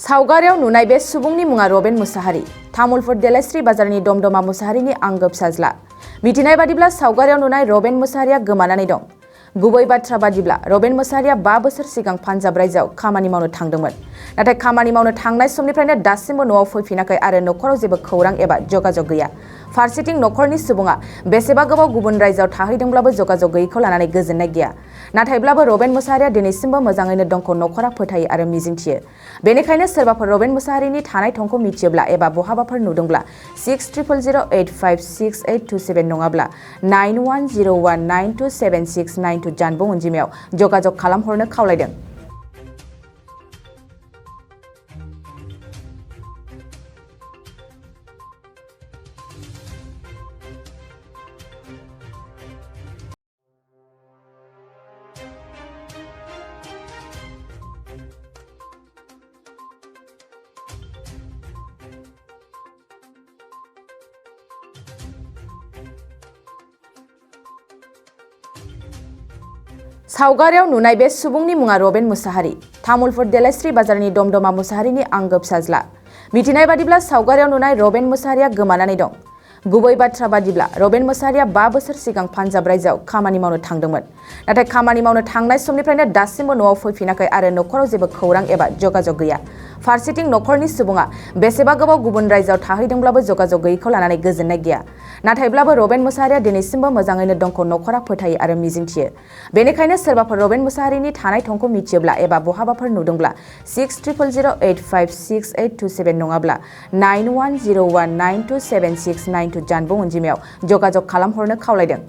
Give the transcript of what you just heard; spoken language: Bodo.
सावगारियाव नुनाय बे सुबुंनि मुङा रबेन मुसाहारि। तामुलपुर देलायस्रि बाजारनि दमदमा मुसाहारिनि आंगो फिसाज्ला। मिथिनाय बादिब्ला सावगारियाव नुनाय रबेन मुसाहारिया गोमानानै दं। गुबै बाथ्रा बादिब्ला रबेन मुसाहारिया 5 बोसोर सिगां पान्जाब रायजोआव खामानि मावनो थांदोंमोन। नाथाय खामानि मावनो थांनाय समनिफ्रायनो दासिमबो न'आव फैफिनाखै आरो नखराव जेबो खौरां एबा जगाजग गैया। फारसेथिं नखरनि सुबुङा बेसेबा गोबाव गुबुन रायजोआव थाहैदोंब्लाबो जगाजग गैयैखौ लानानै गोजोननाय गैया। नाथायब्लाबो रबेन मुसाहारिया दिनैसिमबो मोजाङैनो दंखौ नखरा फोथायो आरो मिजिंथियो। बेनिखायनो सोरबाफोर रबेन मुसाहारिनि थानाय थंखौ मिथियोब्ला एबा बहाबाफोर नुदोंब्ला 6000085682 नङाब्ला 9101927692 जानबुं अनजिमायाव जगाजग खालामहरनो खावलायदों। सावगारियाव नुनाय बे सुबुंनि मुङा रबेन मुसाहारि। तामुलपुर देलायस्रि बाजारनि दमदमा मुसाहारिनि आंगो फिसाज्ला। मिथिनाय बादिब्ला सावगारियाव नुनाय रबेन मुसाहारिया गोमानानै दं। गुबै बाथ्रा बादिब्ला रबेन मुसाहारिया 5 बोसोर सिगां पान्जाब रायजोआव खामानि मावनो थांदोंमोन। नाथाय खामानि मावनो थांनाय समनिफ्रायनो दासिमबो न'आव फैफिनाखै आरो नखराव जेबो खौरां एबा जगाजग गैया। फारसेथिं नखरनि सुबुङा बेसेबा गोबाव गुबुन रायजोआव थाहैदोंब्लाबो जगाजग गैयैखौ लानानै गोजोननाय गैया। नाथायब्लाबो रबेन मुसाहारिया दिनैसिमबो मोजाङैनो दंखौ नखरा फोथायो आरो मिजिंथियो। बेनिखायनो सोरबाफोर रबेन मुसाहारिनि थानाय थंखौ मिथियोब्ला एबा बहाबाफोर नुदोंब्ला 6000085682 नङाब्ला 9101927692 जानबुं अनजिमायाव जगाजग खालामहरनो खावलायदों।